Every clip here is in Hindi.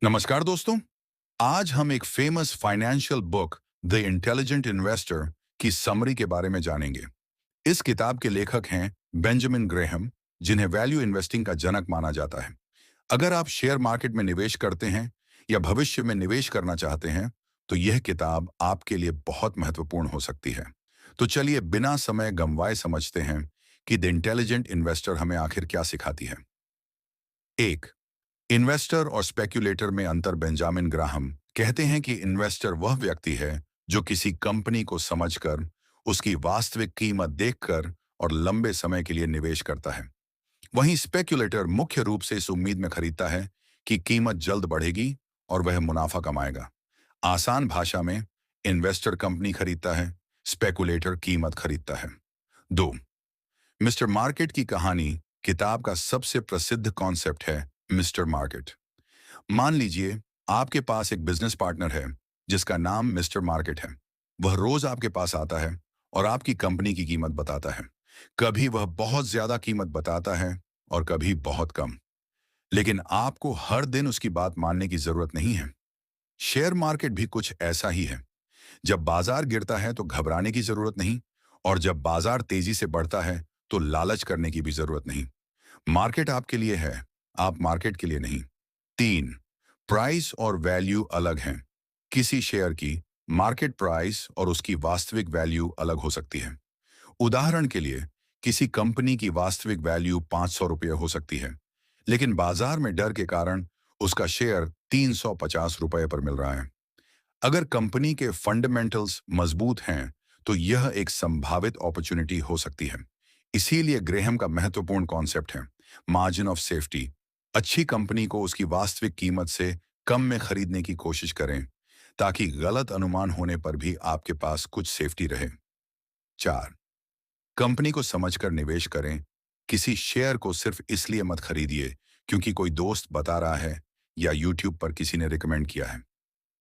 नमस्कार दोस्तों। आज हम एक famous financial book the intelligent investor की समरी के बारे में जानेंगे। इस किताब के लेखक हैं बेंजामिन ग्रेहम, जिन्हें वैल्यू इन्वेस्टिंग का जनक माना जाता है। अगर आप शेयर मार्केट में निवेश करते हैं या भविष्य में निवेश करना चाहते हैं, तो यह किताब आपके लिए बहुत महत्वपूर्ण हो सकती है। तो चलिए बिना समय गंवाए समझते हैं कि द इंटेलिजेंट इन्वेस्टर हमें आखिर क्या सिखाती है। एक, इन्वेस्टर और स्पेक्यूलेटर में अंतर। बेंजामिन ग्राहम कहते हैं कि इन्वेस्टर वह व्यक्ति है जो किसी कंपनी को समझकर, उसकी वास्तविक कीमत देखकर और लंबे समय के लिए निवेश करता है। वहीं स्पेक्यूलेटर मुख्य रूप से इस उम्मीद में खरीदता है कि कीमत जल्द बढ़ेगी और वह मुनाफा कमाएगा। आसान भाषा में, इन्वेस्टर कंपनी खरीदता है, स्पेक्यूलेटर कीमत खरीदता है। दो, मिस्टर मार्केट की कहानी किताब का सबसे प्रसिद्ध कॉन्सेप्ट है। Mister market. मान लीजिए आपके पास एक बिजनेस पार्टनर है जिसका नाम मिस्टर मार्केट है। वह रोज आपके पास आता है और आपकी कंपनी की कीमत बताता है। कभी वह बहुत ज्यादा कीमत बताता है और कभी बहुत कम। लेकिन आपको हर दिन उसकी बात मानने की जरूरत नहीं है। शेयर मार्केट भी कुछ ऐसा ही है। जब बाजार गिरता है तो घबराने की जरूरत नहीं, और जब बाजार तेजी से बढ़ता है तो लालच करने की भी जरूरत नहीं। मार्केट आपके लिए है, आप मार्केट के लिए नहीं। तीन, प्राइस और वैल्यू अलग हैं। किसी शेयर की मार्केट प्राइस और उसकी वास्तविक वैल्यू अलग हो सकती है। उदाहरण के लिए, किसी कंपनी की वास्तविक वैल्यू 500 रुपये हो सकती है, लेकिन बाजार में डर के कारण उसका शेयर 350 रुपये पर मिल रहा है। अगर कंपनी के फंडामेंटल्स मजबूत हैं, तो यह एक संभावित अपॉर्चुनिटी हो सकती है। इसीलिए ग्रेहम का महत्वपूर्ण कॉन्सेप्ट है मार्जिन ऑफ सेफ्टी। अच्छी कंपनी को उसकी वास्तविक कीमत से कम में खरीदने की कोशिश करें, ताकि गलत अनुमान होने पर भी आपके पास कुछ सेफ्टी रहे। चार, कंपनी को समझकर निवेश करें। किसी शेयर को सिर्फ इसलिए मत खरीदिए क्योंकि कोई दोस्त बता रहा है या यूट्यूब पर किसी ने रिकमेंड किया है।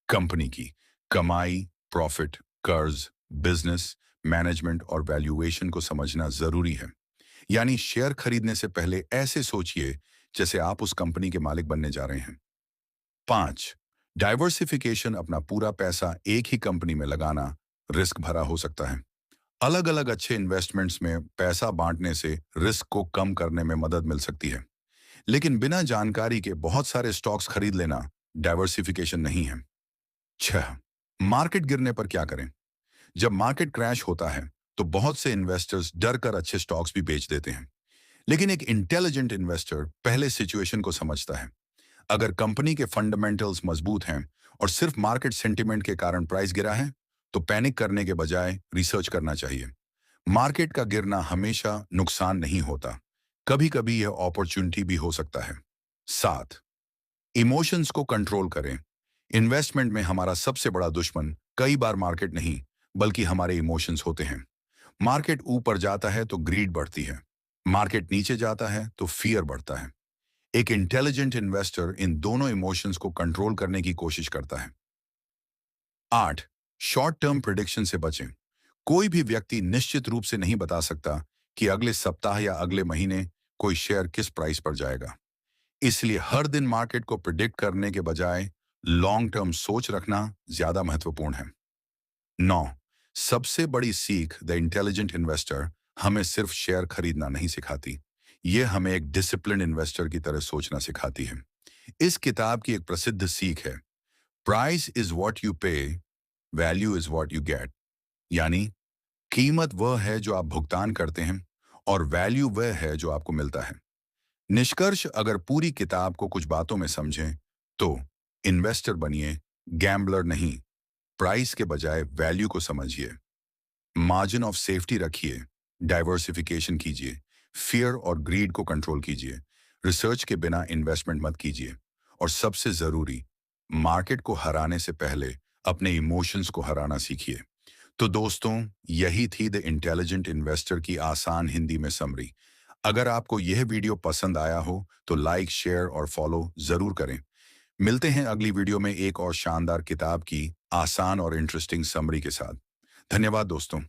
कंपनी की कमाई, प्रॉफिट, कर्ज, बिजनेस, मैनेजमेंट और वैल्यूएशन को समझना जरूरी है। यानी शेयर खरीदने से पहले ऐसे सोचिए जैसे आप उस कंपनी के मालिक बनने जा रहे हैं। पांच, डाइवर्सिफिकेशन। अपना पूरा पैसा एक ही कंपनी में लगाना रिस्क भरा हो सकता है। अलग अलग अच्छे इन्वेस्टमेंट्स में पैसा बांटने से रिस्क को कम करने में मदद मिल सकती है। लेकिन बिना जानकारी के बहुत सारे स्टॉक्स खरीद लेना डाइवर्सिफिकेशन नहीं है। छह, मार्केट गिरने पर क्या करें। जब मार्केट क्रैश होता है तो बहुत से इन्वेस्टर्स डर कर अच्छे स्टॉक्स भी बेच देते हैं। लेकिन एक इंटेलिजेंट इन्वेस्टर पहले सिचुएशन को समझता है। अगर कंपनी के फंडामेंटल्स मजबूत हैं और सिर्फ मार्केट सेंटिमेंट के कारण प्राइस गिरा है, तो पैनिक करने के बजाय रिसर्च करना चाहिए। मार्केट का गिरना हमेशा नुकसान नहीं होता, कभी कभी यह अपॉर्चुनिटी भी हो सकता है। सात, इमोशंस को कंट्रोल करें। इन्वेस्टमेंट में हमारा सबसे बड़ा दुश्मन कई बार मार्केट नहीं, बल्कि हमारे इमोशंस होते हैं। मार्केट ऊपर जाता है तो ग्रीड बढ़ती है, मार्केट नीचे जाता है तो फियर बढ़ता है। एक इंटेलिजेंट इन्वेस्टर इन दोनों इमोशंस को कंट्रोल करने की कोशिश करता है। आठ, शॉर्ट टर्म प्रिडिक्शन से बचें। कोई भी व्यक्ति निश्चित रूप से नहीं बता सकता कि अगले सप्ताह या अगले महीने कोई शेयर किस प्राइस पर जाएगा। इसलिए हर दिन मार्केट को प्रिडिक्ट करने के बजाय लॉन्ग टर्म सोच रखना ज्यादा महत्वपूर्ण है। 9, सबसे बड़ी सीख। द इंटेलिजेंट इन्वेस्टर हमें सिर्फ शेयर खरीदना नहीं सिखाती, ये हमें एक डिसिप्लिन इन्वेस्टर की तरह सोचना सिखाती है। इस किताब की एक प्रसिद्ध सीख है, प्राइस इज व्हाट यू पे, value is what you get. यानी कीमत वह है जो आप भुगतान करते हैं और वैल्यू वह है जो आपको मिलता है। निष्कर्ष, अगर पूरी किताब को कुछ बातों में समझें तो इन्वेस्टर बनिए, गैम्बलर नहीं। प्राइस के बजाय वैल्यू को समझिए, मार्जिन ऑफ सेफ्टी रखिए, डाइवर्सिफिकेशन कीजिए, फियर और ग्रीड को कंट्रोल कीजिए, रिसर्च के बिना इन्वेस्टमेंट मत कीजिए, और सबसे जरूरी, मार्केट को हराने से पहले अपने इमोशंस को हराना सीखिए। तो दोस्तों, यही थी द इंटेलिजेंट इन्वेस्टर की आसान हिंदी में समरी। अगर आपको यह वीडियो पसंद आया हो तो लाइक, शेयर और फॉलो जरूर करें। मिलते हैं अगली वीडियो में एक और शानदार किताब की आसान और इंटरेस्टिंग समरी के साथ। धन्यवाद दोस्तों।